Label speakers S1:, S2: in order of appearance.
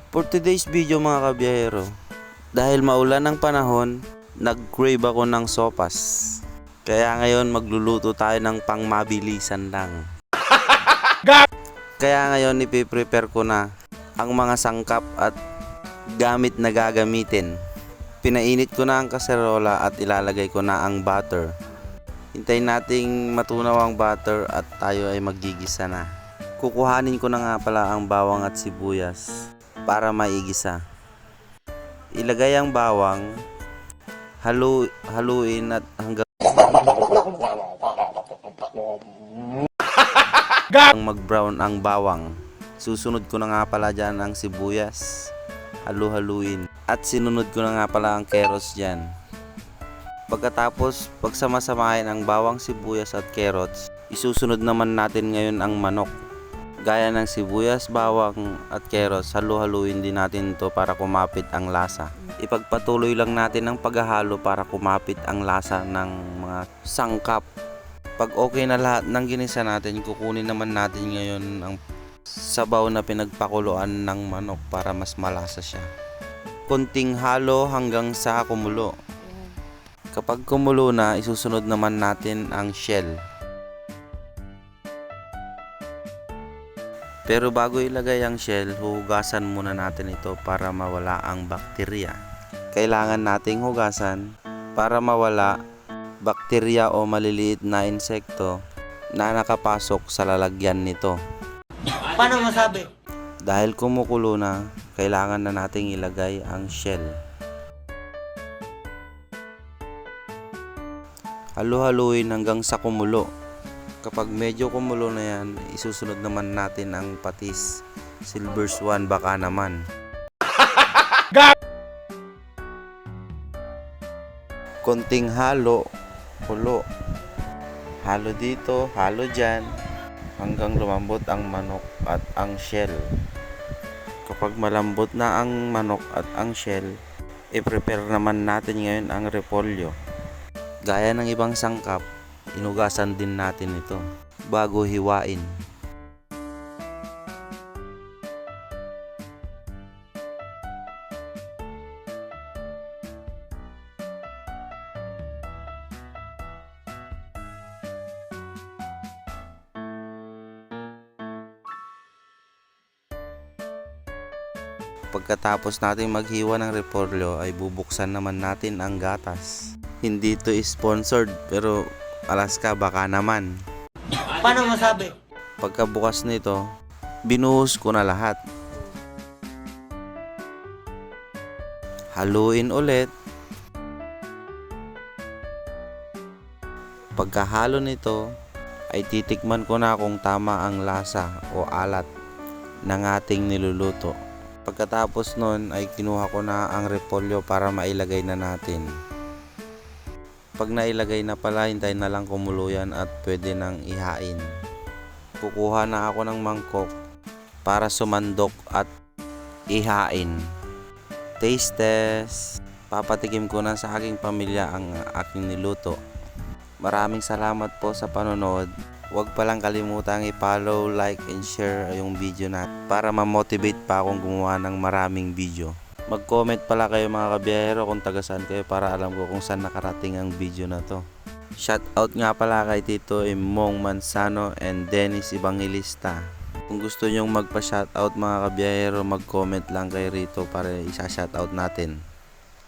S1: For today's video mga kabiyahero, dahil maulan ang panahon, nag-crave ako ng sopas. Kaya ngayon magluluto tayo ng pangmabilisan lang. Kaya ngayon ipiprepare ko na ang mga sangkap at gamit na gagamitin. Pinainit ko na ang kaserola at ilalagay ko na ang butter. Hintayin nating matunaw ang butter at tayo ay magigisa na. Kukuhanin ko na nga pala ang bawang at sibuyas para maigisa. Ilagay ang bawang, haluin at hanggang mag-brown ang bawang. Susunod ko na nga pala dyan ang sibuyas. Haluin. At sinunod ko na nga pala ang carrots dyan. Pagkatapos, pagsamasamahin ang bawang, sibuyas at carrots, isusunod naman natin ngayon ang manok. Gaya ng sibuyas, bawang at carrots, haluin din natin ito para kumapit ang lasa. Ipagpatuloy lang natin ang paghahalo para kumapit ang lasa ng mga sangkap. Pag okay na lahat ng ginisa natin, kukunin naman natin ngayon ang sabaw na pinagpakuluan ng manok para mas malasa siya. Konting halo hanggang sa kumulo. Kapag kumulo na, isusunod naman natin ang shell. Pero bago ilagay ang shell, hugasan muna natin ito para mawala ang bakterya. Kailangan nating hugasan para mawala bakterya o maliliit na insekto na nakapasok sa lalagyan nito.
S2: Paano masabi?
S1: Dahil kumukulo na, kailangan na nating ilagay ang shell. Haluin hanggang sa kumulo. Kapag medyo kumulo na yan, isusunod naman natin ang patis. Silver Swan baka naman. Konting kulo. Halo dito, halo dyan, hanggang lumambot ang manok at ang shell. Kapag malambot na ang manok at ang shell, i-prepare naman natin ngayon ang repolyo. Gaya ng ibang sangkap, inugasan din natin ito bago hiwain. Pagkatapos natin maghiwa ng repolyo ay bubuksan naman natin ang gatas. Hindi ito sponsored pero Alaska baka naman.
S2: Paano masabi?
S1: Pagkabukas nito, binuhos ko na lahat. Haluin ulit. Pagkahalo nito, ay titikman ko na kung tama ang lasa o alat ng ating niluluto. Pagkatapos nun ay kinuha ko na ang repolyo para mailagay na natin. Pag nailagay na pala, hintayin na lang kumulo yan at pwede nang ihain. Kukuha na ako ng mangkok para sumandok at ihain. Taste test. Papatikim ko na sa aking pamilya ang aking niluto. Maraming salamat po sa panonood. Huwag palang kalimutang i-follow, like, and share yung video natin para ma-motivate pa akong gumawa ng maraming video. Mag-comment pala kayo mga kabiyahero kung taga saan kayo para alam ko kung saan nakarating ang video na to. Shoutout nga pala kay Tito Imong Mansano and Dennis Evangelista. Kung gusto nyong magpa-shoutout mga kabiyahero, mag-comment lang kayo rito para isa-shoutout natin.